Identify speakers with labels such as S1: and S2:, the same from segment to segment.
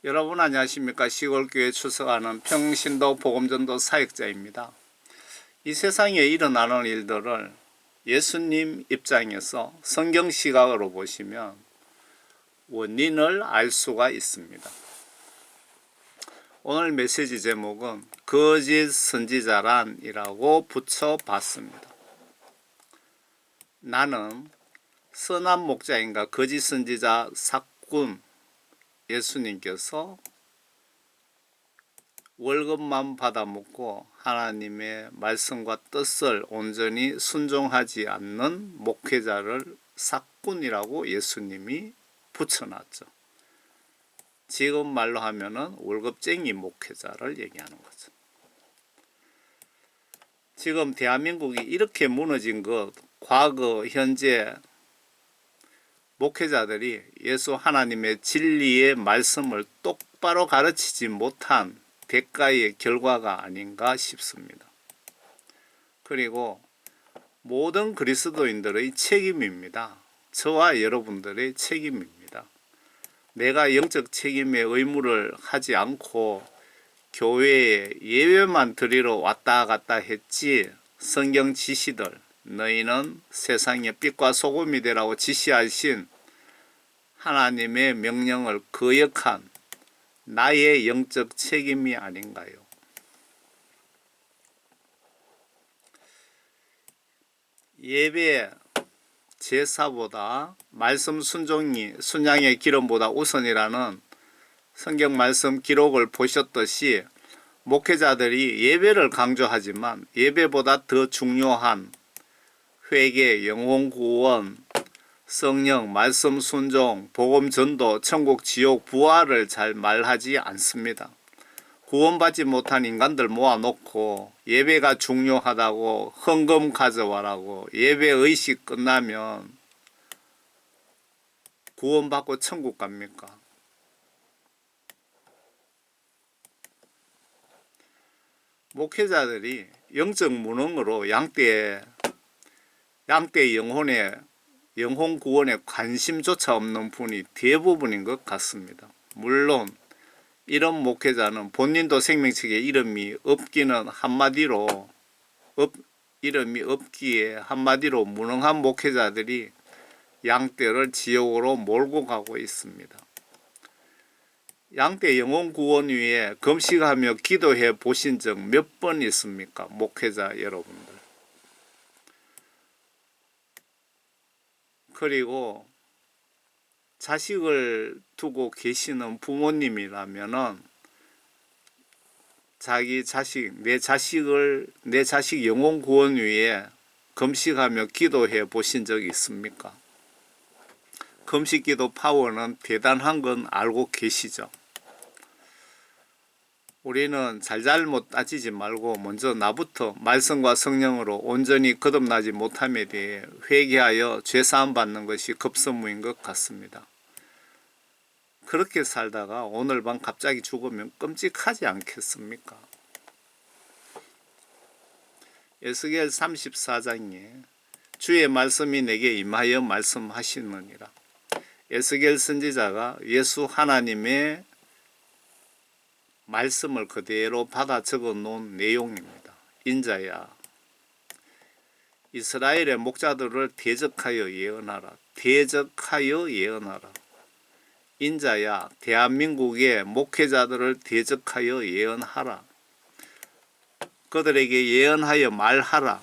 S1: 여러분 안녕하십니까? 시골교회 출석하는 평신도 복음전도 사역자입니다. 이 세상에 일어나는 일들을 예수님 입장에서 성경 시각으로 보시면 원인을 알 수가 있습니다. 오늘 메시지 제목은 거짓 선지자란이라고 붙여봤습니다. 나는 선한 목자인가 거짓 선지자 사꾼 예수님께서 월급만 받아먹고 하나님의 말씀과 뜻을 온전히 순종하지 않는 목회자를 사꾼이라고 예수님이 붙여놨죠. 지금 말로 하면은 월급쟁이 목회자를 얘기하는 거죠. 지금 대한민국이 이렇게 무너진 것, 과거, 현재 목회자들이 예수 하나님의 진리의 말씀을 똑바로 가르치지 못한 대가의 결과가 아닌가 싶습니다. 그리고 모든 그리스도인들의 책임입니다. 저와 여러분들의 책임입니다. 내가 영적 책임의 의무를 하지 않고 교회에 예배만 드리러 왔다 갔다 했지 성경 지시들 너희는 세상의 빛과 소금이 되라고 지시하신 하나님의 명령을 거역한 나의 영적 책임이 아닌가요? 예배 제사보다 말씀 순양의 기름보다 우선이라는 성경 말씀 기록을 보셨듯이 목회자들이 예배를 강조하지만 예배보다 더 중요한 회개, 영혼 구원, 성령, 말씀 순종, 복음 전도, 천국, 지옥, 부활을 잘 말하지 않습니다. 구원받지 못한 인간들 모아놓고 예배가 중요하다고 헌금 가져와라고 예배 의식 끝나면 구원받고 천국 갑니까? 목회자들이 영적 무능으로 양떼의 영혼 구원에 관심조차 없는 분이 대부분인 것 같습니다. 물론 이런 목회자는 본인도 생명책에 이름이 없기에 한마디로 무능한 목회자들이 양떼를 지옥으로 몰고 가고 있습니다. 양떼 영혼 구원 위에 금식하며 기도해 보신 적 몇 번 있습니까? 목회자 여러분들. 그리고 자식을 두고 계시는 부모님이라면은 내 자식 영혼 구원 위에 금식하며 기도해 보신 적이 있습니까? 금식 기도 파워는 대단한 건 알고 계시죠? 우리는 잘잘못 따지지 말고 먼저 나부터 말씀과 성령으로 온전히 거듭나지 못함에 대해 회개하여 죄사함 받는 것이 급선무인 것 같습니다. 그렇게 살다가 오늘 밤 갑자기 죽으면 끔찍하지 않겠습니까? 에스겔 34장에 주의 말씀이 내게 임하여 말씀하시느니라. 에스겔 선지자가 예수 하나님의 말씀을 그대로 받아 적어 놓은 내용입니다. 인자야, 이스라엘의 목자들을 대적하여 예언하라. 대적하여 예언하라. 인자야, 대한민국의 목회자들을 대적하여 예언하라. 그들에게 예언하여 말하라.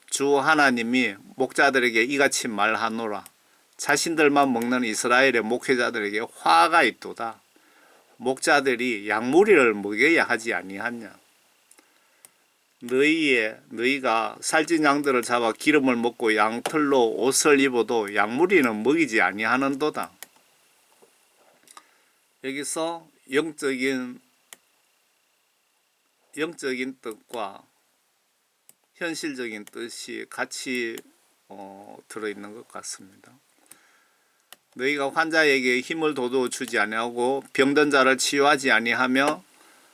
S1: 주 하나님이 목자들에게 이같이 말하노라. 자신들만 먹는 이스라엘의 목회자들에게 화가 있도다. 목자들이 양무리를 먹여야 하지 아니하냐. 너희가 살찐 양들을 잡아 기름을 먹고 양털로 옷을 입어도 양무리는 먹이지 아니하는도다. 여기서 영적인 뜻과 현실적인 뜻이 같이 들어있는 것 같습니다. 너희가 환자에게 힘을 돋워 주지 아니하고 병든 자를 치유하지 아니하며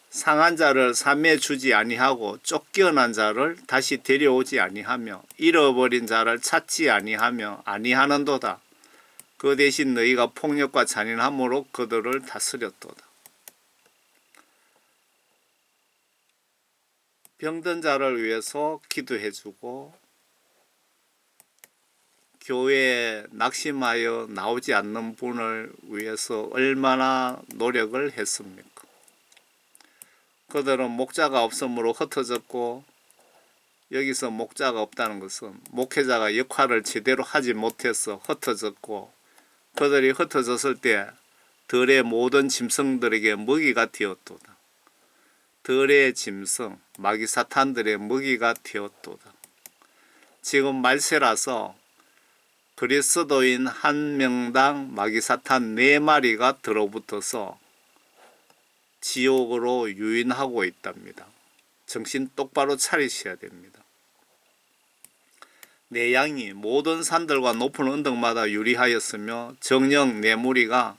S1: 상한 자를 삼해 주지 아니하고 쫓겨난 자를 다시 데려오지 아니하며 잃어버린 자를 찾지 아니하는도다. 그 대신 너희가 폭력과 잔인함으로 그들을 다스렸도다. 병든 자를 위해서 기도해주고 교회에 낙심하여 나오지 않는 분을 위해서 얼마나 노력을 했습니까? 그들은 목자가 없으므로 흩어졌고, 여기서 목자가 없다는 것은 목회자가 역할을 제대로 하지 못해서 흩어졌고, 그들이 흩어졌을 때 들의 모든 짐승들에게 먹이가 되었도다. 들의 짐승, 마귀 사탄들의 먹이가 되었도다. 지금 말세라서 그리스도인 한 명당 마귀 사탄 4마리가 들어붙어서 지옥으로 유인하고 있답니다. 정신 똑바로 차리셔야 됩니다. 내 양이 모든 산들과 높은 언덕마다 유리하였으며 정녕 내 무리가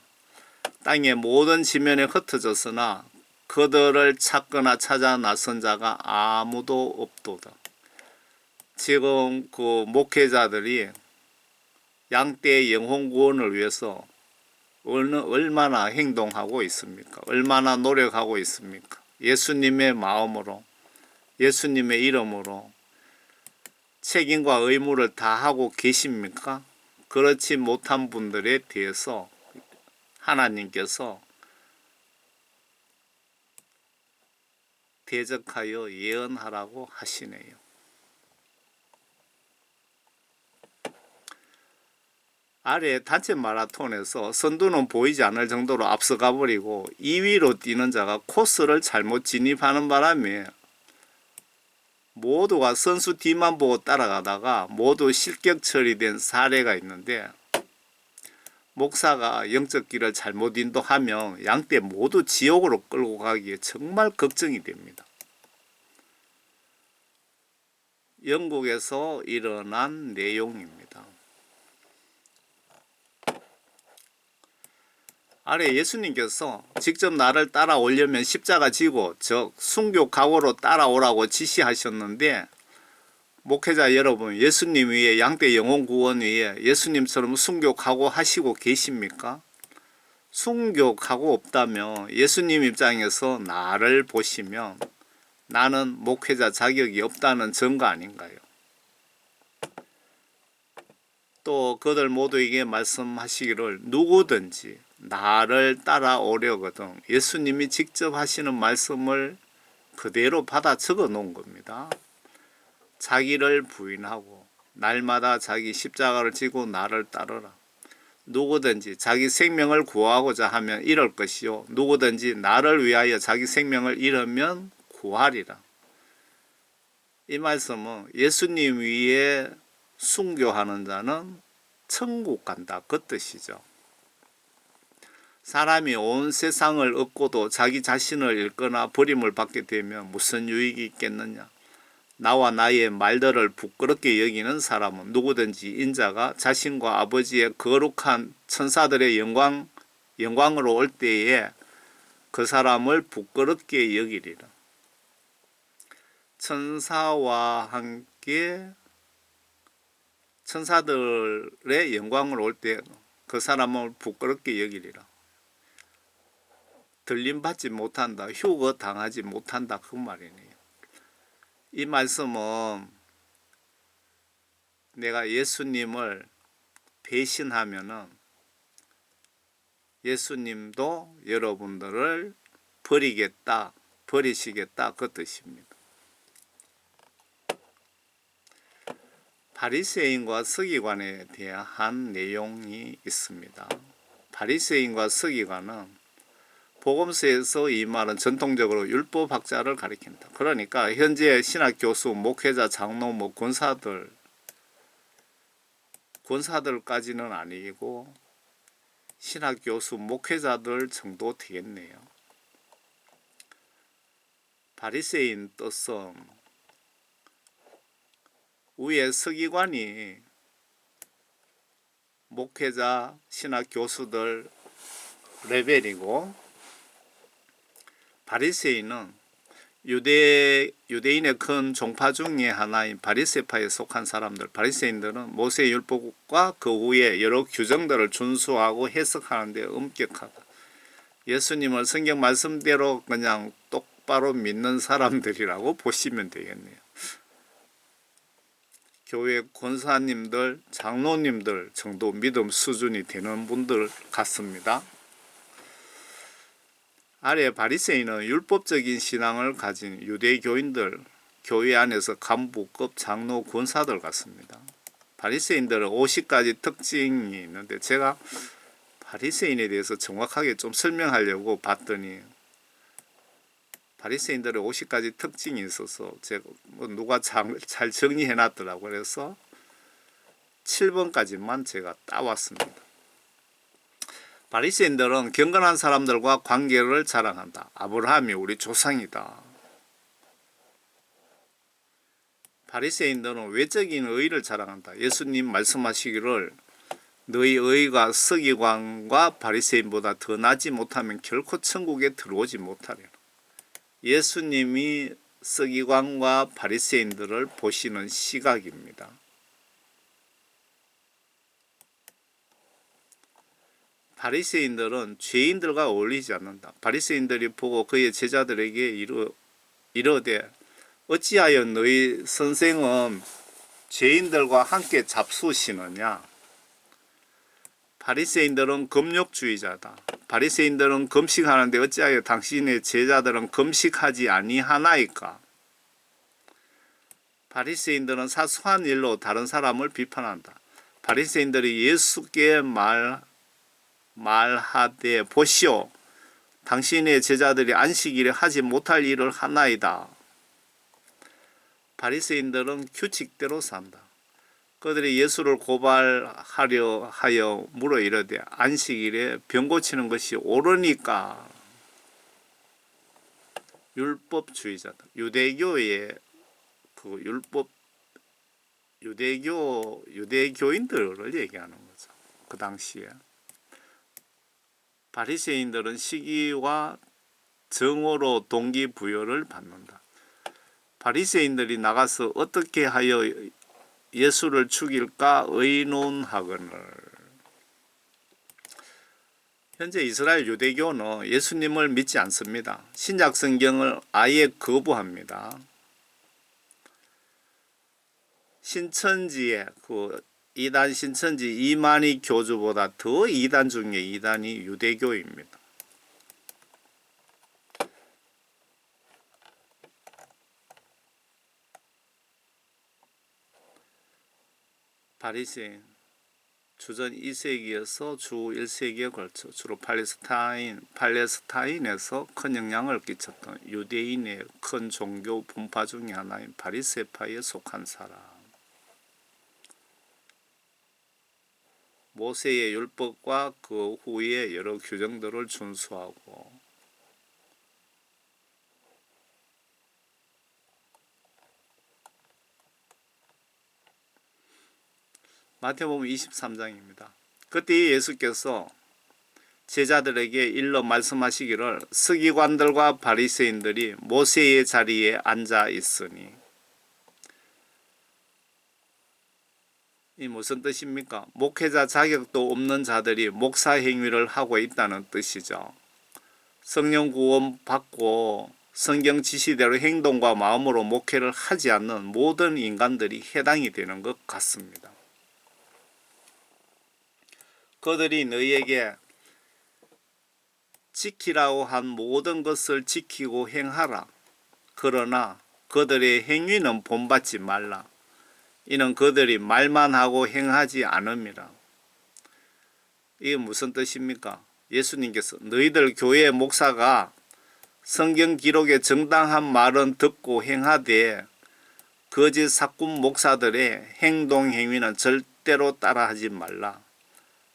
S1: 땅의 모든 지면에 흩어졌으나 그들을 찾거나 찾아 나선 자가 아무도 없도다. 지금 그 목회자들이 양떼의 영혼 구원을 위해서 얼마나 행동하고 있습니까? 얼마나 노력하고 있습니까? 예수님의 마음으로, 예수님의 이름으로 책임과 의무를 다하고 계십니까? 그렇지 못한 분들에 대해서 하나님께서 대적하여 예언하라고 하시네요. 아래 단체 마라톤에서 선두는 보이지 않을 정도로 앞서가 버리고 2위로 뛰는 자가 코스를 잘못 진입하는 바람에 모두가 선수 뒤만 보고 따라가다가 모두 실격 처리된 사례가 있는데, 목사가 영적 길을 잘못 인도하면 양떼 모두 지옥으로 끌고 가기에 정말 걱정이 됩니다. 영국에서 일어난 내용입니다. 아래 예수님께서 직접 나를 따라오려면 십자가 지고 즉 순교 각오로 따라오라고 지시하셨는데, 목회자 여러분, 예수님 위에 양떼 영혼 구원 위에 예수님처럼 순교 각오하시고 계십니까? 순교 각오 없다면 예수님 입장에서 나를 보시면 나는 목회자 자격이 없다는 증거 아닌가요? 또 그들 모두에게 말씀하시기를 누구든지 나를 따라오려거든 예수님이 직접 하시는 말씀을 그대로 받아 적어 놓은 겁니다. 자기를 부인하고 날마다 자기 십자가를 지고 나를 따르라. 누구든지 자기 생명을 구하고자 하면 잃을 것이요 누구든지 나를 위하여 자기 생명을 잃으면 구하리라. 이 말씀은 예수님 위에 순교하는 자는 천국 간다 그 뜻이죠. 사람이 온 세상을 얻고도 자기 자신을 잃거나 버림을 받게 되면 무슨 유익이 있겠느냐. 나와 나의 말들을 부끄럽게 여기는 사람은 누구든지 인자가 자신과 아버지의 거룩한 천사들의 영광으로 올 때에 그 사람을 부끄럽게 여기리라. 천사와 함께 천사들의 영광으로 올 때 그 사람을 부끄럽게 여기리라. 들림받지 못한다, 휴거 당하지 못한다 그 말이네요. 이 말씀은 내가 예수님을 배신하면은 예수님도 여러분들을 버리시겠다 그 뜻입니다. 바리새인과 서기관에 대한 내용이 있습니다. 바리새인과 서기관은 복음서에서 이 말은 전통적으로 율법학자를 가리킨다. 그러니까 현재 신학 교수, 목회자, 장로, 권사들까지는 아니고 신학 교수, 목회자들 정도 되겠네요. 바리새인 뜻은 위에 서기관이 목회자, 신학 교수들 레벨이고, 바리새인은 유대인의 큰 종파 중에 하나인 바리새파에 속한 사람들. 바리새인들은 모세율법과 그 후에 여러 규정들을 준수하고 해석하는 데 엄격하다. 예수님을 성경 말씀대로 그냥 똑바로 믿는 사람들이라고 보시면 되겠네요. 교회 권사님들, 장로님들 정도 믿음 수준이 되는 분들 같습니다. 아래 바리새인은 율법적인 신앙을 가진 유대교인들, 교회 안에서 간부급 장로 권사들 같습니다. 바리새인들은 50가지 특징이 있는데 제가 바리새인에 대해서 정확하게 좀 설명하려고 봤더니 바리새인들의 50가지 특징이 있어서 제가 누가 잘 정리해 놨더라고요. 그래서 7번까지만 제가 따왔습니다. 바리새인들은 경건한 사람들과 관계를 자랑한다. 아브라함이 우리 조상이다. 바리새인들은 외적인 의의를 자랑한다. 예수님 말씀하시기를 너희 의의가 서기관과 바리새인보다 더 나지 못하면 결코 천국에 들어오지 못하리라. 예수님이 서기관과 바리새인들을 보시는 시각입니다. 바리새인들은 죄인들과 어울리지 않는다. 바리새인들이 보고 그의 제자들에게 이르되 어찌하여 너희 선생은 죄인들과 함께 잡수시느냐. 바리새인들은 금욕주의자다. 바리새인들은 금식하는데 어찌하여 당신의 제자들은 금식하지 아니하나이까. 바리새인들은 사소한 일로 다른 사람을 비판한다. 바리새인들이 예수께 말하되 보시오, 당신의 제자들이 안식일에 하지 못할 일을 하나이다. 바리새인들은 규칙대로 산다. 그들이 예수를 고발하려 하여 물어 이르되 안식일에 병 고치는 것이 옳으니까. 율법주의자다. 유대교의 유대교인들을 얘기하는 거죠. 그 당시에 바리새인들은 시기와 정오로 동기부여를 받는다. 바리새인들이 나가서 어떻게 하여 예수를 죽일까 의논하거늘. 현재 이스라엘 유대교는 예수님을 믿지 않습니다. 신약 성경을 아예 거부합니다. 신천지의 이단 신천지 이만희 교주보다 더 이단 중에 이단이 유대교입니다. 바리새인 주전 2세기에서 주 1세기에 걸쳐 주로 팔레스타인에서 큰 영향을 끼쳤던 유대인의 큰 종교 분파 중의 하나인 바리새파에 속한 사람. 모세의 율법과 그 후에 여러 규정들을 준수하고 마태복음 23장입니다. 그때 예수께서 제자들에게 일러 말씀하시기를 서기관들과 바리새인들이 모세의 자리에 앉아 있으니. 이 무슨 뜻입니까? 목회자 자격도 없는 자들이 목사 행위를 하고 있다는 뜻이죠. 성령 구원 받고 성경 지시대로 행동과 마음으로 목회를 하지 않는 모든 인간들이 해당이 되는 것 같습니다. 그들이 너희에게 지키라고 한 모든 것을 지키고 행하라. 그러나 그들의 행위는 본받지 말라. 이는 그들이 말만 하고 행하지 않음이라. 이게 무슨 뜻입니까? 예수님께서 너희들 교회 목사가 성경 기록의 정당한 말은 듣고 행하되 거짓 사꾼 목사들의 행동 행위는 절대로 따라하지 말라.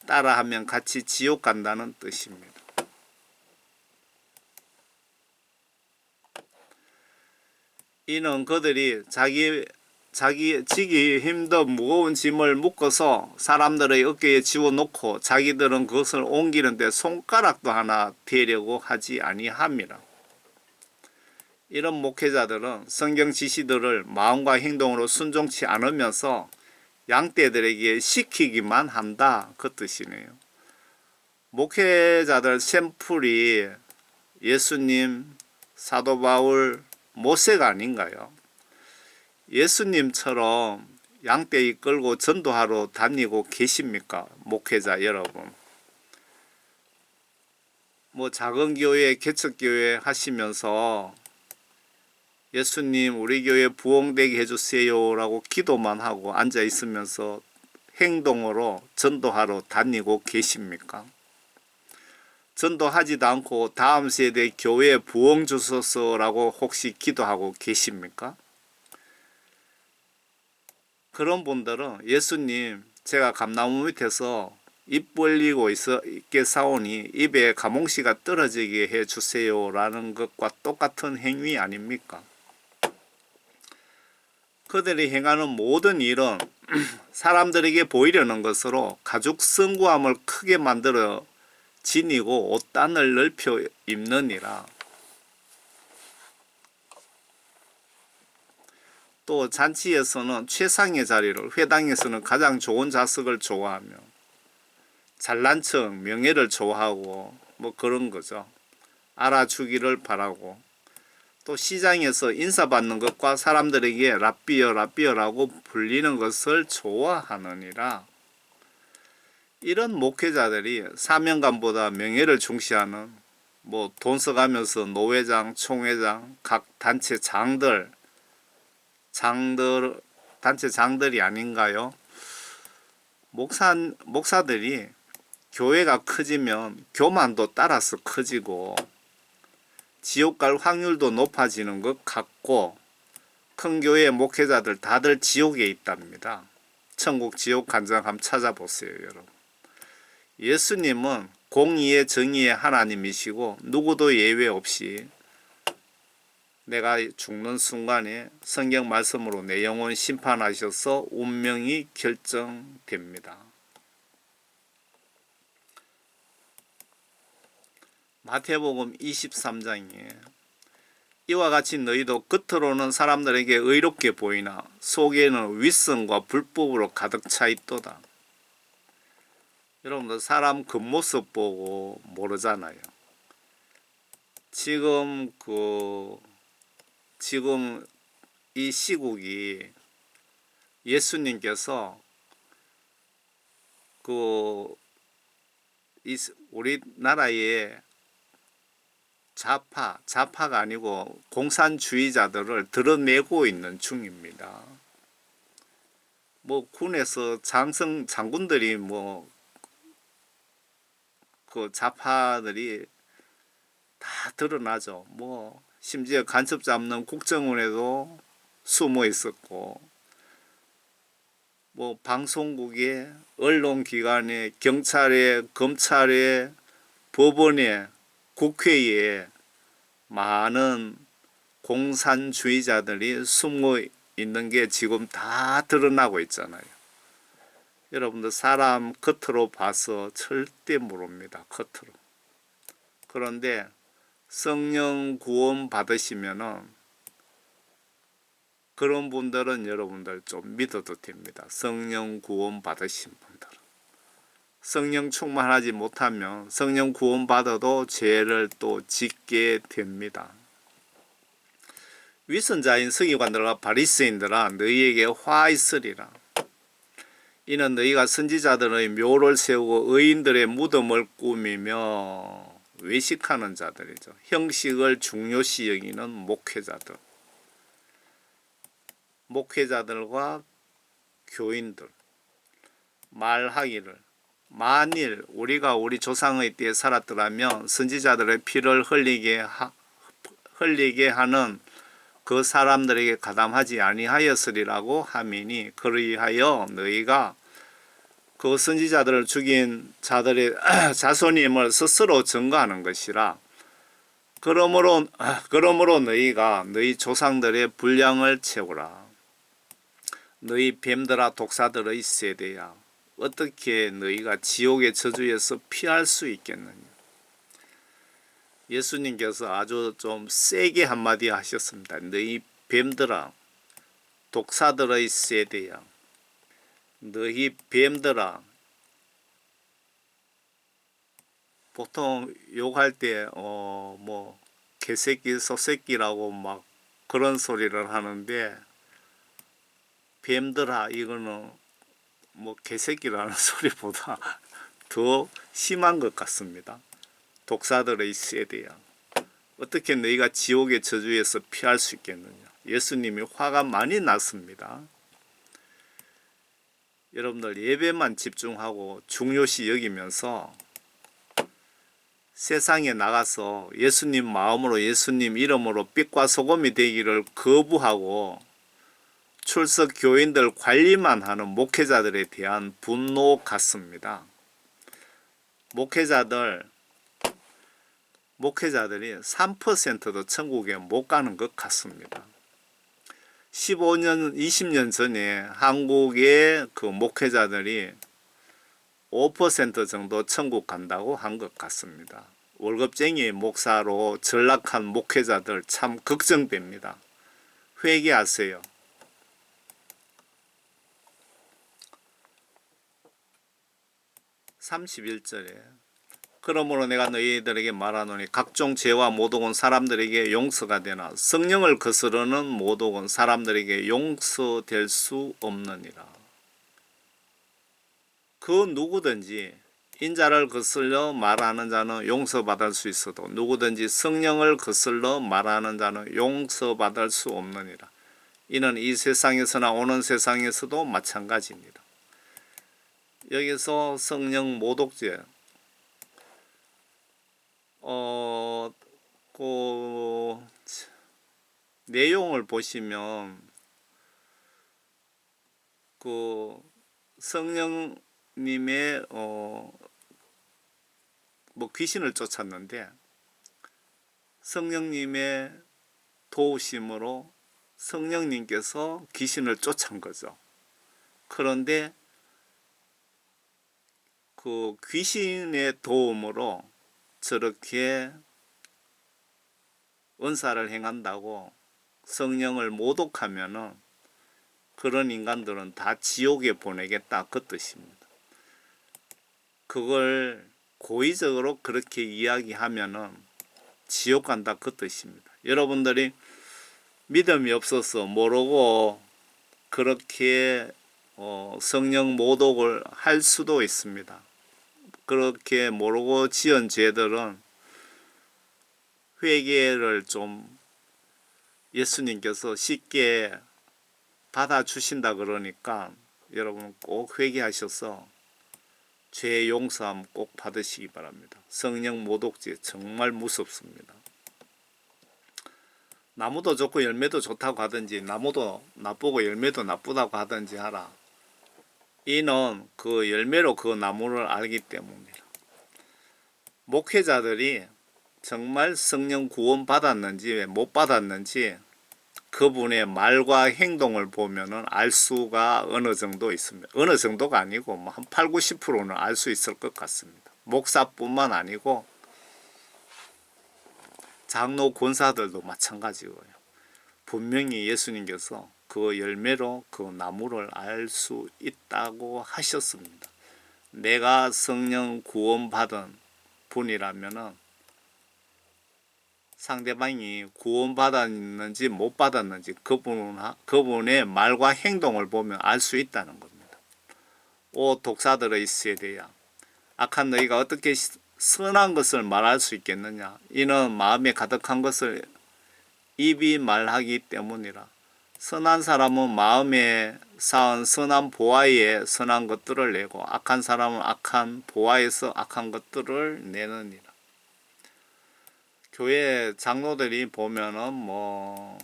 S1: 따라하면 같이 지옥 간다는 뜻입니다. 이는 그들이 자기 지기 힘든 무거운 짐을 묶어서 사람들의 어깨에 지워놓고 자기들은 그것을 옮기는데 손가락도 하나 대려고 하지 아니함이라. 이런 목회자들은 성경 지시들을 마음과 행동으로 순종치 않으면서 양떼들에게 시키기만 한다, 그 뜻이네요. 목회자들 샘플이 예수님, 사도 바울, 모세가 아닌가요? 예수님처럼 양떼 이끌고 전도하러 다니고 계십니까? 목회자 여러분. 뭐 작은 교회, 개척교회 하시면서 예수님 우리 교회 부흥되게 해주세요 라고 기도만 하고 앉아 있으면서 행동으로 전도하러 다니고 계십니까? 전도하지도 않고 다음 세대 교회에 부흥 주소서라고 혹시 기도하고 계십니까? 그런 분들은 예수님 제가 감나무 밑에서 입 벌리고 있게 사오니 입에 가몽씨가 떨어지게 해주세요 라는 것과 똑같은 행위 아닙니까? 그들이 행하는 모든 일은 사람들에게 보이려는 것으로 가죽 성구함을 크게 만들어 지니고 옷단을 넓혀 입느니라. 또 잔치에서는 최상의 자리를, 회당에서는 가장 좋은 좌석을 좋아하며 잘난 척, 명예를 좋아하고 뭐 그런 거죠. 알아주기를 바라고, 또 시장에서 인사받는 것과 사람들에게 라삐어 라삐어라고 불리는 것을 좋아하느니라. 이런 목회자들이 사명감보다 명예를 중시하는 뭐 돈 써가면서 노회장, 총회장, 각 단체 단체 장들이 아닌가요? 목사들이 교회가 커지면 교만도 따라서 커지고 지옥 갈 확률도 높아지는 것 같고, 큰 교회 목회자들 다들 지옥에 있답니다. 천국 지옥 간증 한번 찾아보세요, 여러분. 예수님은 공의의 정의의 하나님이시고 누구도 예외 없이 내가 죽는 순간에 성경 말씀으로 내 영혼 심판하셔서 운명이 결정됩니다. 마태복음 23장에 이와 같이 너희도 겉으로는 사람들에게 의롭게 보이나 속에는 윗선과 불법으로 가득 차 있도다. 여러분들 사람 겉모습 보고 모르잖아요. 지금 이 시국이 예수님께서 우리나라에 좌파가 아니고 공산주의자들을 드러내고 있는 중입니다. 뭐 군에서 장군들이 그 좌파들이 다 드러나죠. 뭐 심지어 간첩 잡는 국정원에도 숨어 있었고, 뭐 방송국에, 언론기관에, 경찰에, 검찰에, 법원에, 국회에 많은 공산주의자들이 숨어 있는 게 지금 다 드러나고 있잖아요. 여러분들 사람 겉으로 봐서 절대 모릅니다. 겉으로. 그런데 성령 구원 받으시면은 그런 분들은 여러분들 좀 믿어도 됩니다. 성령 구원 받으신 분들은. 성령 충만하지 못하면 성령 구원 받아도 죄를 또 짓게 됩니다. 위선자인 서기관들과 바리새인들아 너희에게 화 있으리라. 이는 너희가 선지자들의 묘를 세우고 의인들의 무덤을 꾸미며 외식하는 자들이죠. 형식을 중요시 여기는 목회자들과 교인들 말하기를, 만일 우리가 우리 조상의 때에 살았더라면 선지자들의 피를 흘리게 하는 그 사람들에게 가담하지 아니하였으리라고 하미니, 그리하여 너희가 그 선지자들을 죽인 자들의 자손임을 스스로 증거하는 것이라. 그러므로 너희가 너희 조상들의 분량을 채우라. 너희 뱀들아 독사들의 세대야, 어떻게 너희가 지옥의 저주에서 피할 수 있겠느냐. 예수님께서 아주 좀 세게 한마디 하셨습니다. 너희 뱀들아 독사들의 세대야, 너희 뱀들아. 보통 욕할 때 개새끼 소새끼라고 막 그런 소리를 하는데, 뱀들아 이거는 뭐 개새끼라는 소리보다 더 심한 것 같습니다. 독사들의 세대야. 어떻게 너희가 지옥의 저주에서 피할 수 있겠느냐. 예수님이 화가 많이 났습니다. 여러분들 예배만 집중하고 중요시 여기면서 세상에 나가서 예수님 마음으로 예수님 이름으로 빛과 소금이 되기를 거부하고 출석 교인들 관리만 하는 목회자들에 대한 분노 같습니다. 목회자들이 3%도 천국에 못 가는 것 같습니다. 15년, 20년 전에 한국의 그 목회자들이 5% 정도 천국 간다고 한 것 같습니다. 월급쟁이 목사로 전락한 목회자들 참 걱정됩니다. 회개하세요. 31절에 그러므로 내가 너희들에게 말하노니 각종 죄와 모독은 사람들에게 용서가 되나 성령을 거스르는 모독은 사람들에게 용서될 수 없느니라. 그 누구든지 인자를 거슬러 말하는 자는 용서받을 수 있어도 누구든지 성령을 거슬러 말하는 자는 용서받을 수 없느니라. 이는 이 세상에서나 오는 세상에서도 마찬가지입니다. 여기서 성령 모독죄 그 내용을 보시면 그 성령님의 뭐 귀신을 쫓았는데 성령님의 도우심으로 성령님께서 귀신을 쫓은 거죠. 그런데 그 귀신의 도움으로 저렇게 은사를 행한다고 성령을 모독하면은 그런 인간들은 다 지옥에 보내겠다 그 뜻입니다. 그걸 고의적으로 그렇게 이야기하면은 지옥 간다 그 뜻입니다. 여러분들이 믿음이 없어서 모르고 그렇게 성령 모독을 할 수도 있습니다. 그렇게 모르고 지은 죄들은 회개를 좀 예수님께서 쉽게 받아주신다 그러니까 여러분 꼭 회개하셔서 죄 용서함 꼭 받으시기 바랍니다. 성령 모독죄 정말 무섭습니다. 나무도 좋고 열매도 좋다고 하든지 나무도 나쁘고 열매도 나쁘다고 하든지 하라. 이는 그 열매로 그 나무를 알기 때문이라. 목회자들이 정말 성령 구원 받았는지 못 받았는지 그분의 말과 행동을 보면은 알 수가 어느 정도 있습니다. 어느 정도가 아니고 뭐 한 8, 90%는 알 수 있을 것 같습니다. 목사뿐만 아니고 장로 권사들도 마찬가지고요. 분명히 예수님께서 그 열매로 그 나무를 알 수 있다고 하셨습니다. 내가 성령 구원받은 분이라면은 상대방이 구원받았는지 못 받았는지 그분의 말과 행동을 보면 알 수 있다는 겁니다. 오 독사들의 세대야, 악한 너희가 어떻게 선한 것을 말할 수 있겠느냐. 이는 마음에 가득한 것을 입이 말하기 때문이라. 선한 사람은 마음에 쌓은 선한 보화에 선한 것들을 내고 악한 사람은 악한 보화에서 악한 것들을 내느니라. 교회 장로들이 보면은 뭐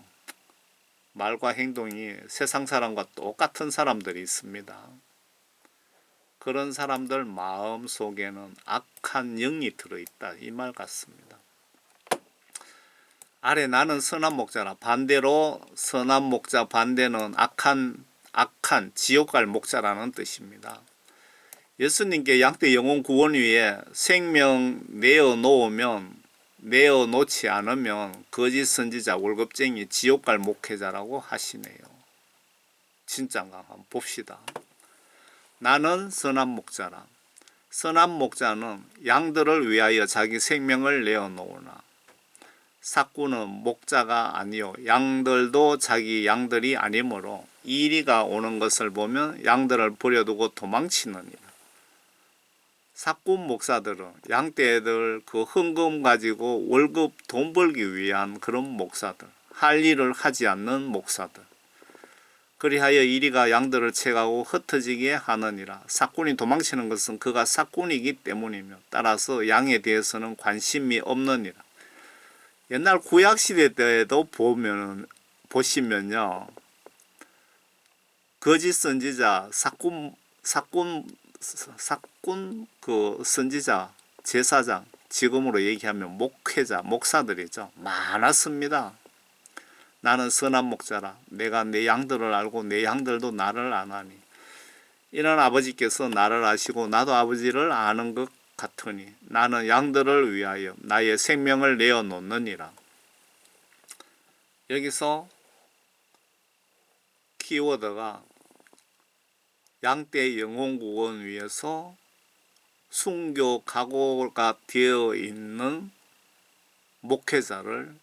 S1: 말과 행동이 세상 사람과 똑같은 사람들이 있습니다. 그런 사람들 마음 속에는 악한 영이 들어있다 이 말 같습니다. 아래 나는 선한 목자라. 반대로 선한 목자 반대는 악한 지옥 갈 목자라는 뜻입니다. 예수님께 양떼 영혼 구원 위에 생명 내어놓지 않으면 거짓 선지자 월급쟁이 지옥 갈 목회자라고 하시네요. 진짠가 한번 봅시다. 나는 선한 목자라. 선한 목자는 양들을 위하여 자기 생명을 내어놓으나 삭구는 목자가 아니요 양들도 자기 양들이 아니므로 이리가 오는 것을 보면 양들을 버려두고 도망치느니라. 삭군 목사들은 양떼들 그 헌금 가지고 월급 돈 벌기 위한 그런 목사들, 할 일을 하지 않는 목사들. 그리하여 이리가 양들을 채가고 흩어지게 하느니라. 삭군이 도망치는 것은 그가 삭군이기 때문이며 따라서 양에 대해서는 관심이 없느니라. 옛날 구약시대 때에도 보시면요. 거짓 선지자, 삭군 그 선지자, 제사장, 지금으로 얘기하면 목회자, 목사들이죠. 많았습니다. 나는 선한 목자라. 내가 내 양들을 알고 내 양들도 나를 아나니. 이런 아버지께서 나를 아시고 나도 아버지를 아는 것 같으니 나는 양들을 위하여 나의 생명을 내어놓느니라. 여기서 키워드가 양떼 영혼구원 위해서 순교 각오가 되어 있는 목회자를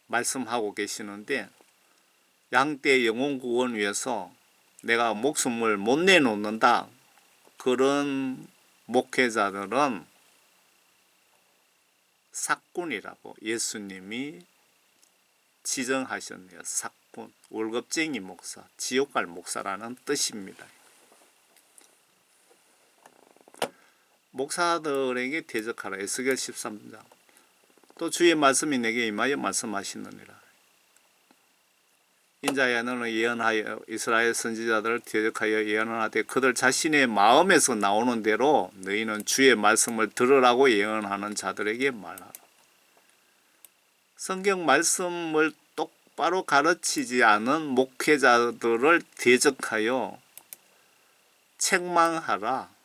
S1: 말씀하고 계시는데, 양떼 영혼구원 위해서 내가 목숨을 못 내놓는다, 그런 목회자들은 삭군이라고 예수님이 지정하셨네요. 삭군, 월급쟁이 목사, 지옥갈 목사라는 뜻입니다. 목사들에게 대적하라. 에스겔 13장. 또 주의 말씀이 내게 임하여 말씀하시느니라. 인자야 너는 예언하여 이스라엘 선지자들을 대적하여 예언을 하되 그들 자신의 마음에서 나오는 대로 너희는 주의 말씀을 들으라고 예언하는 자들에게 말하라. 성경 말씀을 똑바로 가르치지 않은 목회자들을 대적하여 책망하라.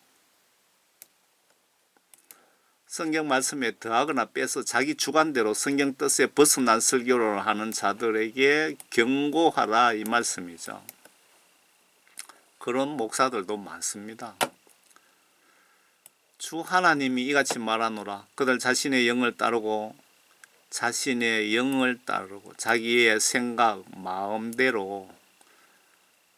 S1: 성경 말씀에 더하거나 빼서 자기 주관대로 성경 뜻에 벗어난 설교를 하는 자들에게 경고하라, 이 말씀이죠. 그런 목사들도 많습니다. 주 하나님이 이같이 말하노라. 그들 자신의 영을 따르고 자기의 생각, 마음대로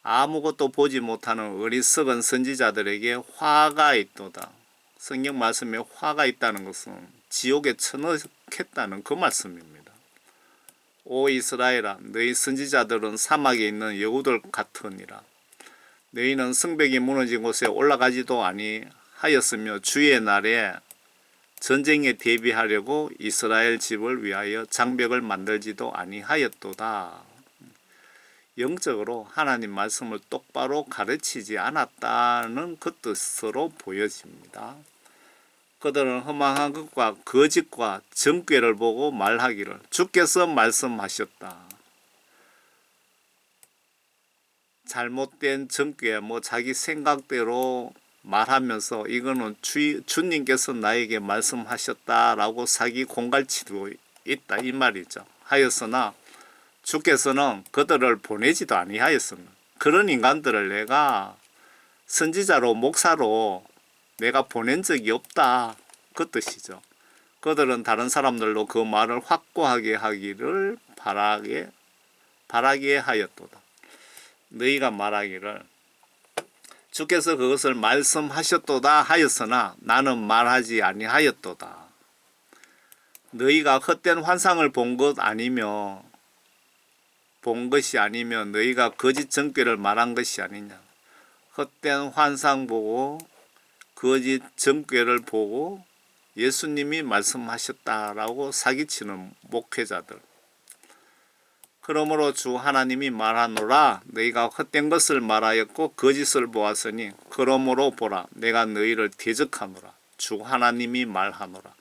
S1: 아무것도 보지 못하는 어리석은 선지자들에게 화가 있도다. 성경 말씀에 화가 있다는 것은 지옥에 쳐넣겠다는 그 말씀입니다. 오 이스라엘아, 너희 선지자들은 사막에 있는 여우들 같으니라. 너희는 성벽이 무너진 곳에 올라가지도 아니하였으며 주의 날에 전쟁에 대비하려고 이스라엘 집을 위하여 장벽을 만들지도 아니하였도다. 영적으로 하나님 말씀을 똑바로 가르치지 않았다는 그 뜻으로 보여집니다. 그들은 허망한 것과 거짓과 정죄를 보고 말하기를 주께서 말씀하셨다. 잘못된 정죄, 자기 생각대로 말하면서 이거는 주님께서 나에게 말씀하셨다라고 사기 공갈치도 있다, 이 말이죠. 하였으나 주께서는 그들을 보내지도 아니하였습니다. 그런 인간들을 내가 선지자로 바로 내가 보낸 적이 없다, 그 뜻이죠. 그들은 다른 사람들로 그 말을 확고하게 하기를 바라게 하였도다. 너희가 말하기를 주께서 그것을 말씀하셨도다 하였으나 나는 말하지 아니하였도다. 너희가 헛된 환상을 본 것이 아니며 너희가 거짓 정죄를 말한 것이 아니냐. 헛된 환상 보고 거짓 정죄를 보고 예수님이 말씀하셨다라고 사기치는 목회자들. 그러므로 주 하나님이 말하노라. 너희가 헛된 것을 말하였고 거짓을 보았으니 그러므로 보라. 내가 너희를 대적하노라. 주 하나님이 말하노라.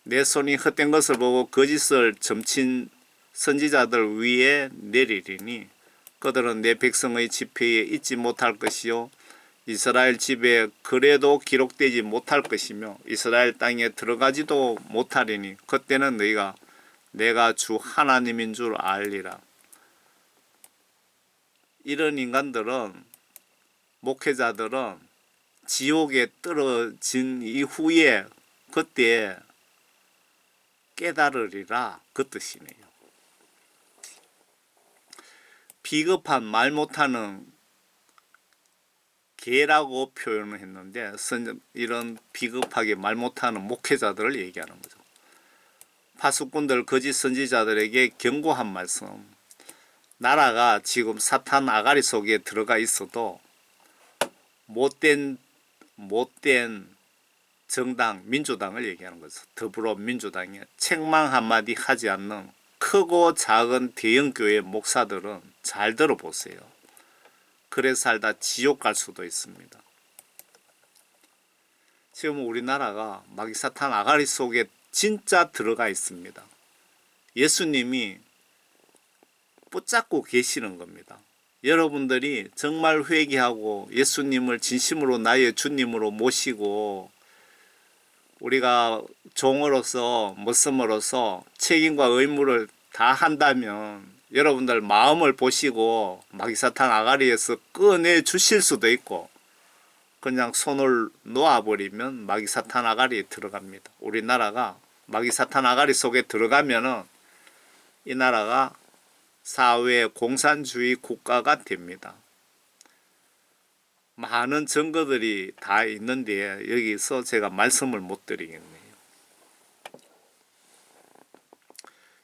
S1: 내 손이 헛된 것을 보고 거짓을 점친 선지자들 위에 내리리니 그들은 내 백성의 집회에 있지 못할 것이요 이스라엘 집에 그래도 기록되지 못할 것이며 이스라엘 땅에 들어가지도 못하리니 그때는 너희가 내가 주 하나님인 줄 알리라. 이런 인간들은, 목회자들은 지옥에 떨어진 이후에 그때 깨달으리라 그 뜻이네요. 비겁한 말 못하는 개라고 표현을 했는데 이런 비겁하게 말 못하는 목회자들을 얘기하는 거죠. 파수꾼들 거짓 선지자들에게 경고한 말씀. 나라가 지금 사탄 아가리 속에 들어가 있어도 못된 정당 민주당을 얘기하는 거죠. 더불어민주당에 책망 한마디 하지 않는 크고 작은 대형교회 목사들은 잘 들어보세요. 그래 살다 지옥 갈 수도 있습니다. 지금 우리나라가 마귀사탄 아가리 속에 진짜 들어가 있습니다. 예수님이 붙잡고 계시는 겁니다. 여러분들이 정말 회개하고 예수님을 진심으로 나의 주님으로 모시고 우리가 종으로서 머슴으로서 책임과 의무를 다 한다면 여러분들 마음을 보시고 마귀사탄 아가리에서 꺼내 주실 수도 있고 그냥 손을 놓아버리면 마귀사탄 아가리에 들어갑니다. 우리나라가 마귀사탄 아가리 속에 들어가면은 이 나라가 사회 공산주의 국가가 됩니다. 많은 증거들이 다 있는데 여기서 제가 말씀을 못 드리겠네요.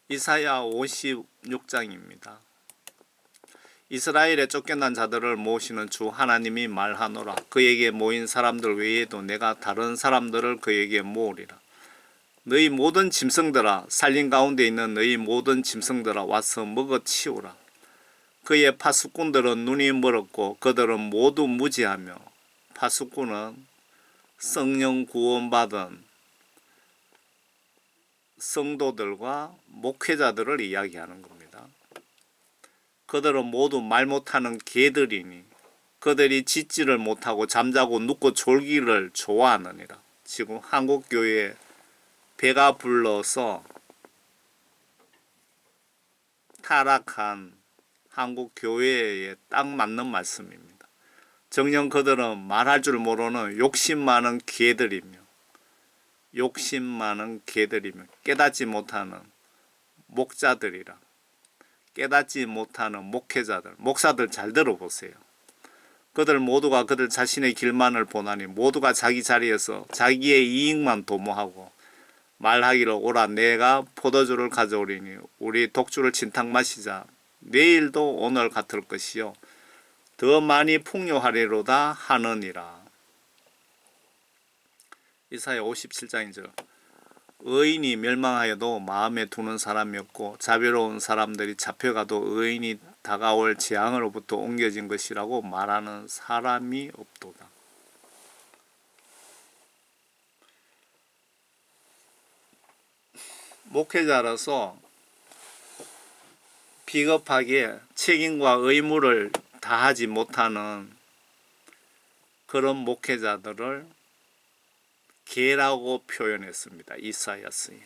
S1: 이사야 56장입니다. 이스라엘에 쫓겨난 자들을 모으시는 주 하나님이 말하노라. 그에게 모인 사람들 외에도 내가 다른 사람들을 그에게 모으리라. 너희 모든 짐승들아, 산림 가운데 있는 너희 모든 짐승들아, 와서 먹어치우라. 그의 파수꾼들은 눈이 멀었고 그들은 모두 무지하며, 파수꾼은 성령 구원받은 성도들과 목회자들을 이야기하는 겁니다. 그들은 모두 말 못하는 개들이니 그들이 짖지를 못하고 잠자고 눕고 졸기를 좋아하느니라. 지금 한국교회에 배가 불러서 타락한 한국교회에 딱 맞는 말씀입니다. 정녕 그들은 말할 줄 모르는 욕심 많은 개들이며 깨닫지 못하는 목자들이라. 깨닫지 못하는 목회자들, 목사들 잘 들어보세요. 그들 모두가 그들 자신의 길만을 보나니 모두가 자기 자리에서 자기의 이익만 도모하고 말하기를 오라 내가 포도주를 가져오리니 우리 독주를 진탕 마시자. 내일도 오늘 같을 것이요 더 많이 풍요하리로다 하느니라. 이사야 57장 1절. 의인이 멸망하여도 마음에 두는 사람이 없고 자비로운 사람들이 잡혀가도 의인이 다가올 재앙으로부터 옮겨진 것이라고 말하는 사람이 없도다. 목회자로서 비겁하게 책임과 의무를 다하지 못하는 그런 목회자들을 개라고 표현했습니다. 이사야서에.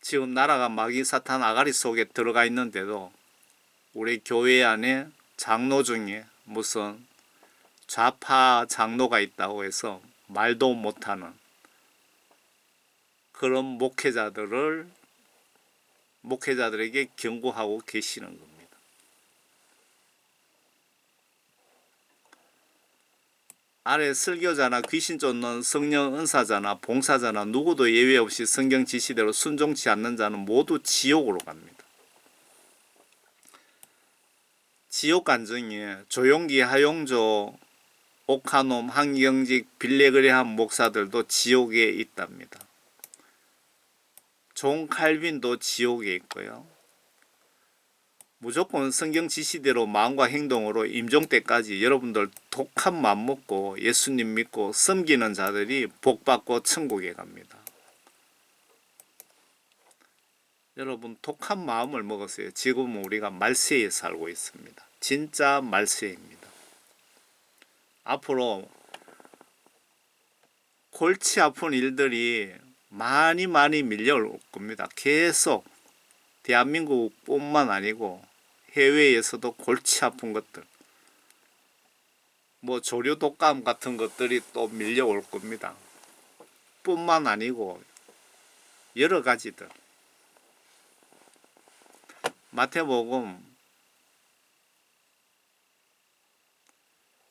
S1: 지금 나라가 마귀 사탄 아가리 속에 들어가 있는데도 우리 교회 안에 장로 중에 무슨 좌파 장로가 있다고 해서 말도 못하는 그런 목회자들에게 경고하고 계시는 겁니다. 아래 설교자나 귀신 쫓는 성령 은사자나 봉사자나 누구도 예외 없이 성경 지시대로 순종치 않는 자는 모두 지옥으로 갑니다. 지옥 간증에 조용기, 하용조, 옥하놈, 한경직, 빌레그레함 목사들도 지옥에 있답니다. 존 칼빈도 지옥에 있고요. 무조건 성경 지시대로 마음과 행동으로 임종 때까지 여러분들 독한 맘 먹고 예수님 믿고 섬기는 자들이 복받고 천국에 갑니다. 여러분 독한 마음을 먹었어요. 지금 우리가 말세에 살고 있습니다. 진짜 말세입니다. 앞으로 골치 아픈 일들이 많이 밀려올 겁니다. 계속 대한민국뿐만 아니고 해외에서도 골치 아픈 것들, 뭐 조류 독감 같은 것들이 또 밀려올 겁니다. 뿐만 아니고 여러 가지들. 마태복음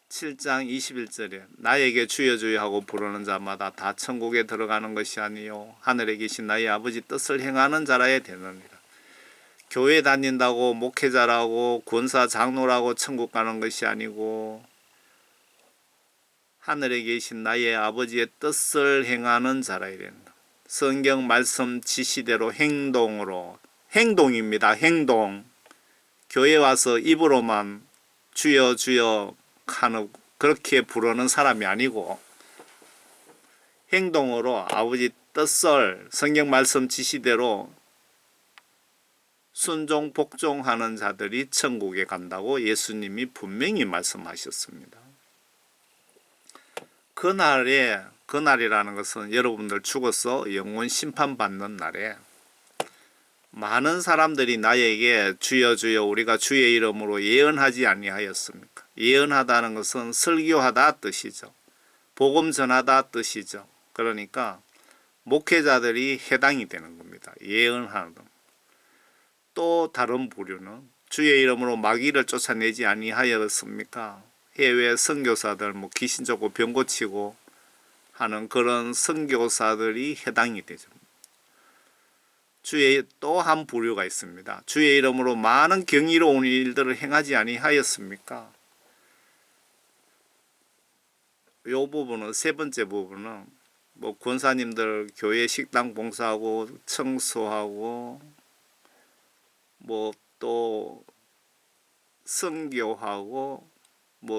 S1: 7장 21절에 나에게 주여 주여 하고 부르는 자마다 다 천국에 들어가는 것이 아니요 하늘에 계신 나의 아버지 뜻을 행하는 자라야 되느니라. 교회 다닌다고 목회자라고 권사 장로라고 천국 가는 것이 아니고 하늘에 계신 나의 아버지의 뜻을 행하는 자라야 된다. 성경 말씀 지시대로 행동입니다. 행동. 교회 와서 입으로만 주여 주여 하는 그렇게 부르는 사람이 아니고 행동으로 아버지 뜻을 성경 말씀 지시대로 순종 복종하는 자들이 천국에 간다고 예수님이 분명히 말씀하셨습니다. 그날이라는 것은 여러분들 죽어서 영원 심판받는 날에 많은 사람들이 나에게 주여 주여 우리가 주의 이름으로 예언하지 아니하였습니까? 예언하다는 것은 설교하다 뜻이죠. 복음 전하다 뜻이죠. 그러니까 목회자들이 해당이 되는 겁니다. 예언하는. 또 다른 부류는 주의 이름으로 마귀를 쫓아내지 아니하였습니까? 해외 선교사들 귀신 쫓고 병 고치고 하는 그런 선교사들이 해당이 되죠. 주의 또 한 부류가 있습니다. 주의 이름으로 많은 경이로운 일들을 행하지 아니하였습니까? 이 부분은 세 번째 부분은 권사님들 교회 식당 봉사하고 청소하고 또 선교하고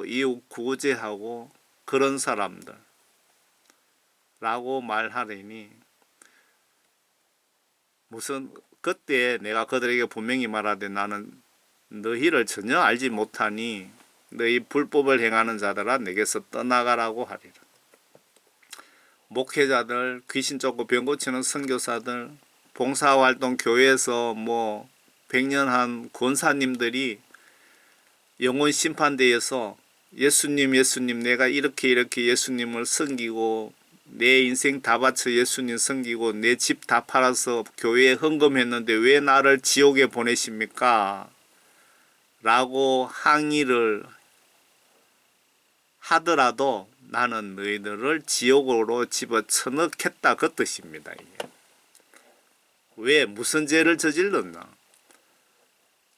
S1: 이웃 구제하고 그런 사람들 라고 말하려니 무슨 그때 내가 그들에게 분명히 말하되 나는 너희를 전혀 알지 못하니 너희 불법을 행하는 자들아 내게서 떠나가라고 하리라. 목회자들, 귀신 쫓고 병 고치는 선교사들, 봉사활동 교회에서 100년 권사님들이 영원 심판대에서 예수님 내가 이렇게 예수님을 섬기고 내 인생 다 바쳐 예수님 섬기고 내 집 다 팔아서 교회에 헌금했는데 왜 나를 지옥에 보내십니까? 라고 항의를 하더라도 나는 너희들을 지옥으로 집어쳐넣겠다 그 뜻입니다. 이게. 왜? 무슨 죄를 저질렀나?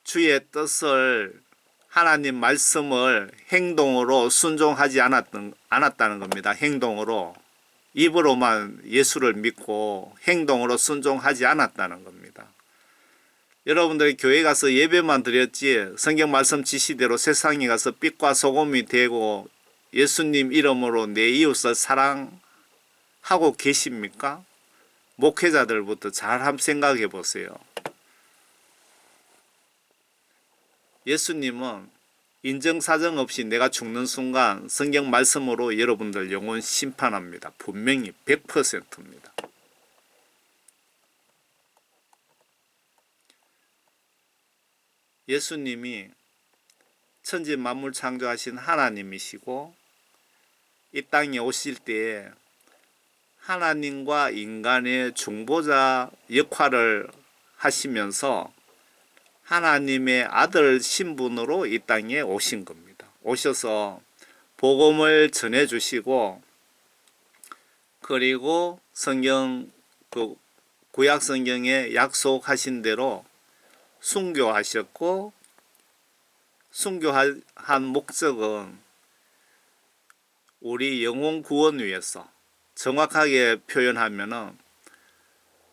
S1: 주의 뜻을 하나님 말씀을 행동으로 순종하지 않았다는 겁니다. 행동으로. 입으로만 예수를 믿고 행동으로 순종하지 않았다는 겁니다. 여러분들이 교회 가서 예배만 드렸지 성경 말씀 지시대로 세상에 가서 빛과 소금이 되고 예수님 이름으로 내 이웃을 사랑하고 계십니까? 목회자들부터 잘 한번 생각해 보세요. 예수님은 인정사정 없이 내가 죽는 순간 성경 말씀으로 여러분들 영혼 심판합니다. 분명히 100%입니다. 예수님이 천지 만물 창조하신 하나님이시고 이 땅에 오실 때에 하나님과 인간의 중보자 역할을 하시면서 하나님의 아들 신분으로 이 땅에 오신 겁니다. 오셔서 복음을 전해 주시고 그리고 성경 구약 성경에 약속하신 대로 순교하셨고 순교한 목적은 우리 영혼 구원 위해서 정확하게 표현하면은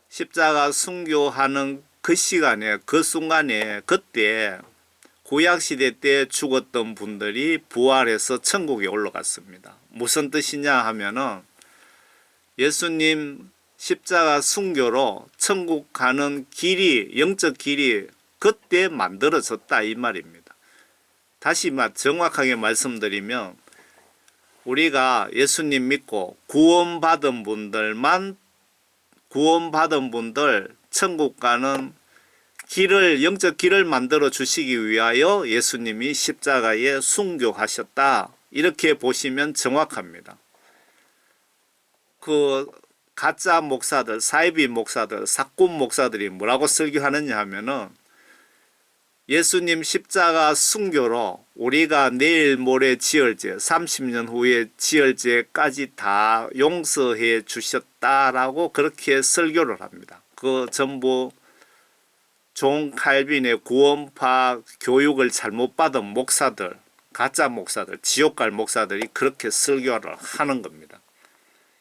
S1: 십자가 순교하는 그 시간에 그 순간에 그때 구약시대 때 죽었던 분들이 부활해서 천국에 올라갔습니다. 무슨 뜻이냐 하면은 예수님 십자가 순교로 천국 가는 길이 영적 길이 그때 만들어졌다 이 말입니다. 다시 정확하게 말씀드리면 우리가 예수님 믿고 구원받은 분들 천국 가는 길을 영적 길을 만들어 주시기 위하여 예수님이 십자가에 순교하셨다. 이렇게 보시면 정확합니다. 그 가짜 목사들, 사이비 목사들, 사꾼 목사들이 뭐라고 설교하느냐 하면은 예수님 십자가 순교로 우리가 내일 모레 지을 죄, 30년 후에 지을 죄까지 다 용서해 주셨다라고 그렇게 설교를 합니다. 그 전부 존 칼빈의 구원파 교육을 잘못 받은 목사들, 가짜 목사들, 지옥 갈 목사들이 그렇게 설교를 하는 겁니다.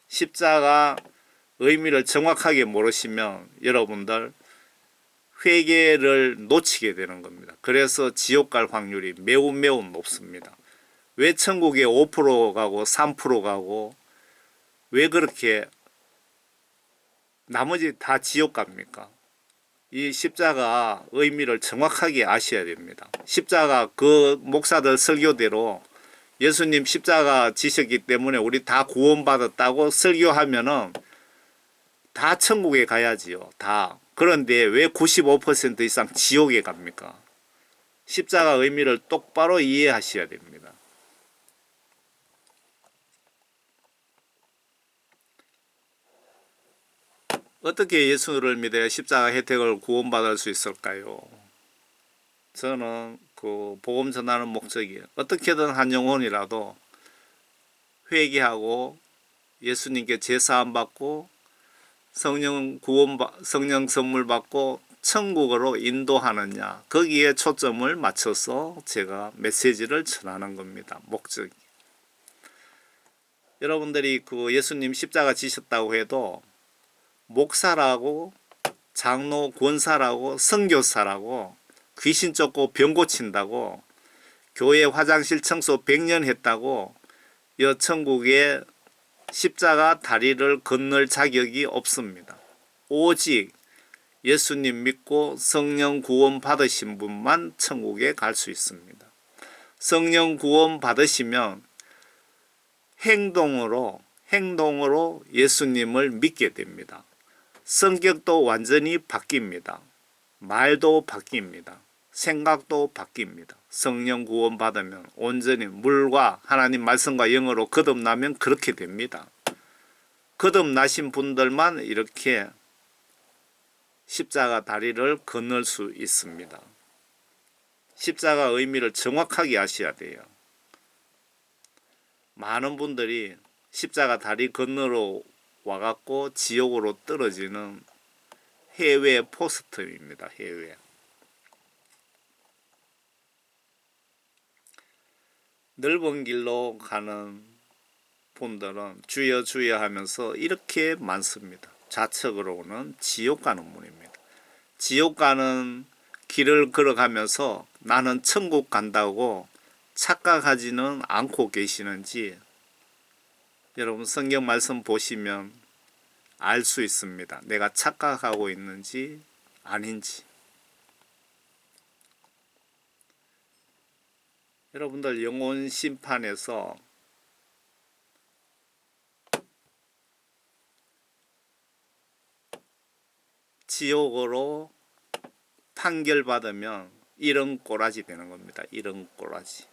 S1: 십자가 의미를 정확하게 모르시면 여러분들 회개를 놓치게 되는 겁니다. 그래서 지옥 갈 확률이 매우 높습니다. 왜 천국에 5% 가고 3% 가고 왜 그렇게 나머지 다 지옥 갑니까? 이 십자가 의미를 정확하게 아셔야 됩니다. 십자가 그 목사들 설교대로 예수님 십자가 지셨기 때문에 우리 다 구원받았다고 설교하면은 다 천국에 가야지요. 다. 그런데 왜 95% 이상 지옥에 갑니까? 십자가 의미를 똑바로 이해하셔야 됩니다. 어떻게 예수를 믿어야 십자가 혜택을 구원받을 수 있을까요? 저는 그 복음 전하는 목적이 어떻게든 한 영혼이라도 회개하고 예수님께 제사함 받고 성령 선물 받고 천국으로 인도하느냐, 거기에 초점을 맞춰서 제가 메시지를 전하는 겁니다. 목적이. 여러분들이 그 예수님 십자가 지셨다고 해도 목사라고 장로 권사라고 선교사라고 귀신 쫓고 병 고친다고 교회 화장실 청소 100년 했다고 여 천국에 십자가 다리를 건널 자격이 없습니다. 오직 예수님 믿고 성령 구원 받으신 분만 천국에 갈 수 있습니다. 성령 구원 받으시면 행동으로 예수님을 믿게 됩니다. 성격도 완전히 바뀝니다. 말도 바뀝니다. 생각도 바뀝니다. 성령 구원 받으면 온전히 물과 하나님 말씀과 영으로 거듭나면 그렇게 됩니다. 거듭나신 분들만 이렇게 십자가 다리를 건널 수 있습니다. 십자가 의미를 정확하게 아셔야 돼요. 많은 분들이 십자가 다리 건너러 와갖고 지옥으로 떨어지는 해외 포스터입니다. 해외. 넓은 길로 가는 분들은 주여 주여 하면서 이렇게 많습니다. 좌측으로는 지옥 가는 문입니다. 지옥 가는 길을 걸어가면서 나는 천국 간다고 착각하지는 않고 계시는지 여러분 성경 말씀 보시면 알 수 있습니다. 내가 착각하고 있는지 아닌지. 여러분들 영혼 심판에서 지옥으로 판결받으면 이런 꼬라지 되는 겁니다. 이런 꼬라지.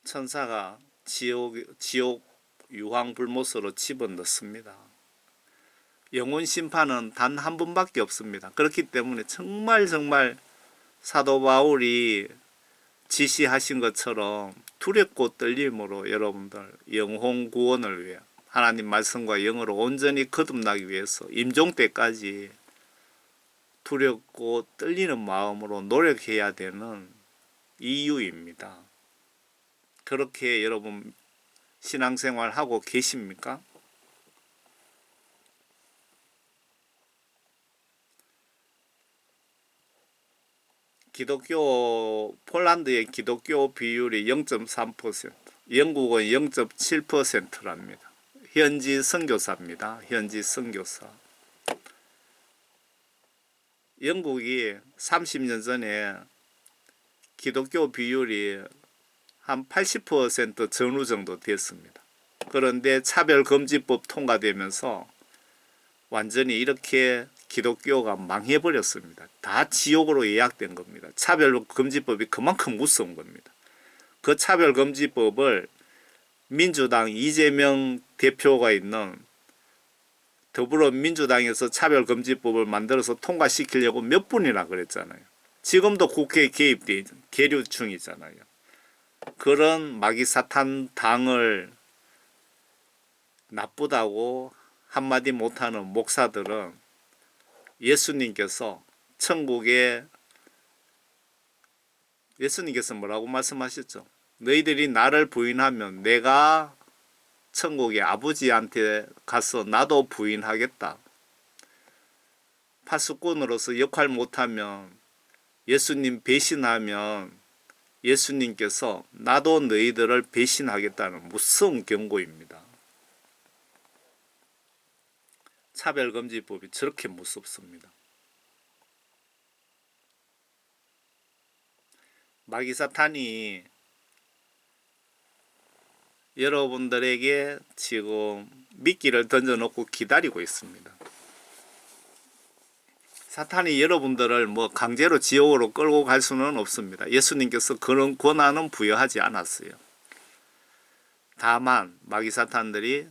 S1: 천사가 지옥 유황불못으로 집어넣습니다. 영혼 심판은 단 한 번밖에 없습니다. 그렇기 때문에 정말 사도 바울이 지시하신 것처럼 두렵고 떨림으로 여러분들 영혼 구원을 위해 하나님 말씀과 영으로 온전히 거듭나기 위해서 임종 때까지 두렵고 떨리는 마음으로 노력해야 되는 이유입니다. 그렇게 여러분 신앙생활 하고 계십니까? 폴란드의 기독교 비율이 0.3%, 영국은 0.7%랍니다. 현지 선교사입니다. 현지 선교사. 영국이 30년 전에 기독교 비율이 한 80% 전후 정도 됐습니다. 그런데 차별금지법 통과되면서 완전히 이렇게 기독교가 망해버렸습니다. 다 지옥으로 예약된 겁니다. 차별금지법이 그만큼 무서운 겁니다. 그 차별금지법을 민주당 이재명 대표가 있는 더불어민주당에서 차별금지법을 만들어서 통과시키려고 몇 분이나 그랬잖아요. 지금도 국회에 개입돼 계류 중이잖아요. 그런 마귀사탄 당을 나쁘다고 한마디 못하는 목사들은 예수님께서 뭐라고 말씀하셨죠? 너희들이 나를 부인하면 내가 천국의 아버지한테 가서 나도 부인하겠다. 파수꾼으로서 역할 못하면, 예수님 배신하면 예수님께서 나도 너희들을 배신하겠다는 무서운 경고입니다. 차별금지법이 저렇게 무섭습니다. 마귀사탄이 여러분들에게 지금 미끼를 던져놓고 기다리고 있습니다. 사탄이 여러분들을 강제로 지옥으로 끌고 갈 수는 없습니다. 예수님께서 그런 권한은 부여하지 않았어요. 다만 마귀사탄들이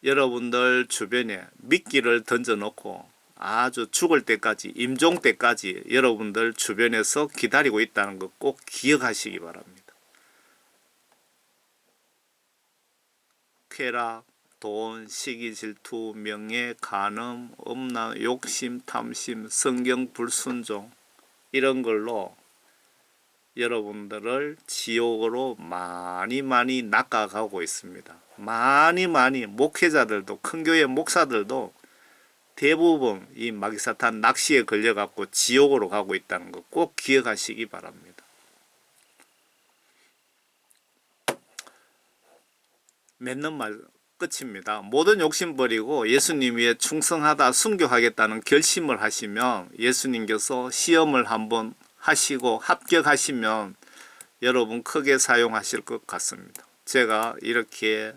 S1: 여러분들 주변에 미끼를 던져놓고 아주 죽을 때까지, 임종 때까지 여러분들 주변에서 기다리고 있다는 거 꼭 기억하시기 바랍니다. 쾌락, 돈, 시기, 질투, 명예, 간음, 음란, 욕심, 탐심, 성경 불순종, 이런 걸로 여러분들을 지옥으로 많이 낚아가고 있습니다. 많이 목회자들도, 큰 교회 목사들도 대부분 이 마귀사탄 낚시에 걸려갖고 지옥으로 가고 있다는 거 꼭 기억하시기 바랍니다. 맺는 말 끝입니다. 모든 욕심 버리고 예수님 위에 충성하다 순교하겠다는 결심을 하시면 예수님께서 시험을 한번 하시고 합격하시면 여러분 크게 사용하실 것 같습니다. 제가 이렇게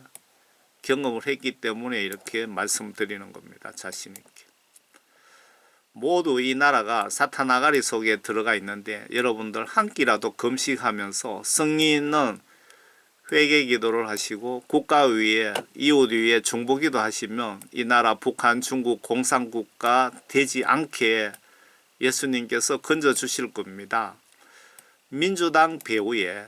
S1: 경험을 했기 때문에 이렇게 말씀드리는 겁니다. 자신 있게. 모두 이 나라가 사탄 아가리 속에 들어가 있는데 여러분들 한 끼라도 금식하면서 성리 있는 회개 기도를 하시고 국가 위에, 이웃 위에 중보기도 하시면 이 나라 북한, 중국 공산국가 되지 않게 예수님께서 건져 주실 겁니다. 민주당 배후에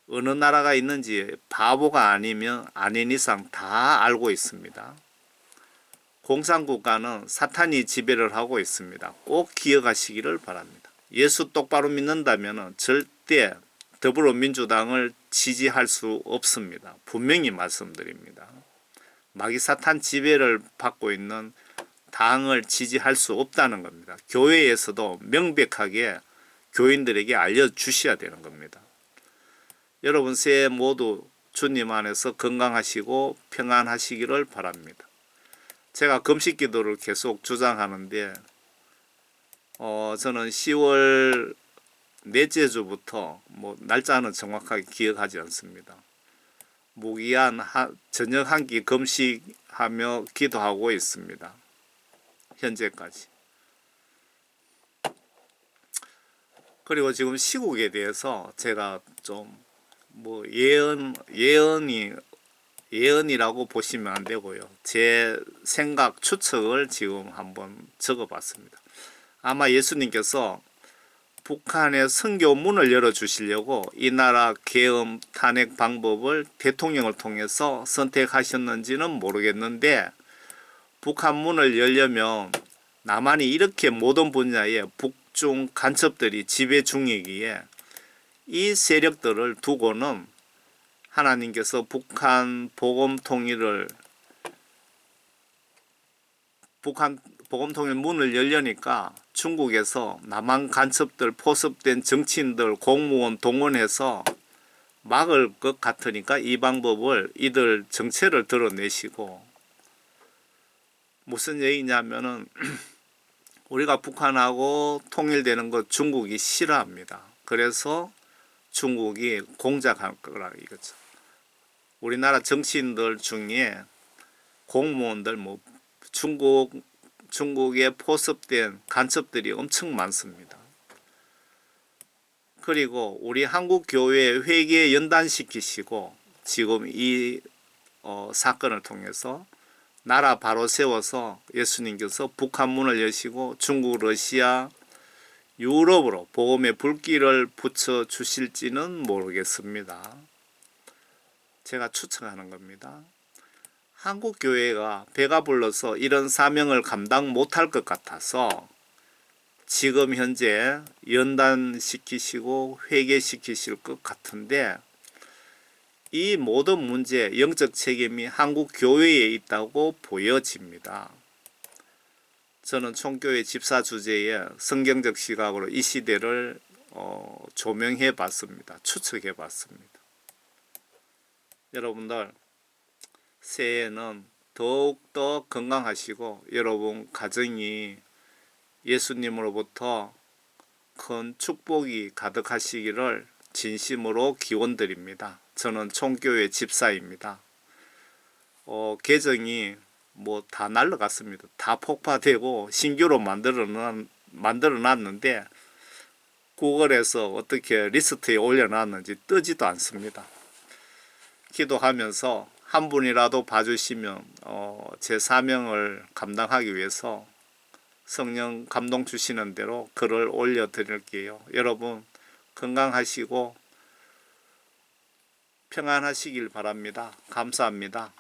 S1: 어느 나라가 있는지 바보가 아니면 아닌 이상 다 알고 있습니다. 공산국가는 사탄이 지배를 하고 있습니다. 꼭 기억하시기를 바랍니다. 예수 똑바로 믿는다면 절대 더불어민주당을 지지할 수 없습니다. 분명히 말씀드립니다. 마귀사탄 지배를 받고 있는 당을 지지할 수 없다는 겁니다. 교회에서도 명백하게 교인들에게 알려주셔야 되는 겁니다. 여러분 새해 모두 주님 안에서 건강하시고 평안하시기를 바랍니다. 제가 금식 기도를 계속 주장하는데 저는 10월 넷째 주부터 날짜는 정확하게 기억하지 않습니다. 무기한 저녁 한 끼 금식하며 기도하고 있습니다. 현재까지. 그리고 지금 시국에 대해서 제가 좀 예언이라고 보시면 안 되고요. 제 생각 추측을 지금 한번 적어봤습니다. 아마 예수님께서 북한의 선교 문을 열어주시려고 이 나라 계엄 탄핵 방법을 대통령을 통해서 선택하셨는지는 모르겠는데 북한 문을 열려면 남한이 이렇게 모든 분야에 북중 간첩들이 지배 중이기에 이 세력들을 두고는 하나님께서 북한 복음 통일 문을 열려니까 중국에서 남한 간첩들, 포섭된 정치인들, 공무원 동원해서 막을 것 같으니까 이 방법을 이들 정체를 드러내시고 무슨 얘기냐면은 우리가 북한하고 통일되는 것 중국이 싫어합니다. 그래서 중국이 공작할 거라 이거죠. 우리나라 정치인들 중에 공무원들 중국 중국에 포섭된 간첩들이 엄청 많습니다. 그리고 우리 한국 교회 회계 연단시키시고 지금 이 사건을 통해서 나라 바로 세워서 예수님께서 북한 문을 여시고 중국, 러시아, 유럽으로 복음의 불길을 붙여 주실지는 모르겠습니다. 제가 추측하는 겁니다. 한국 교회가 배가 불러서 이런 사명을 감당 못할 것 같아서 지금 현재 연단시키시고 회개시키실 것 같은데, 이 모든 문제 영적 책임이 한국 교회에 있다고 보여집니다. 저는 총교회 집사 주제에 성경적 시각으로 이 시대를 조명해 봤습니다. 추측해 봤습니다. 여러분들 새해에는 더욱더 건강하시고 여러분 가정이 예수님으로부터 큰 축복이 가득하시기를 진심으로 기원드립니다. 저는 총교회 집사입니다. 계정이 뭐 다 날라갔습니다. 다 폭파되고 신규로 만들어 놨는데 구글에서 어떻게 리스트에 올려놨는지 뜨지도 않습니다. 기도하면서 한 분이라도 봐주시면 제 사명을 감당하기 위해서 성령 감동 주시는 대로 글을 올려드릴게요. 여러분 건강하시고 평안하시길 바랍니다. 감사합니다.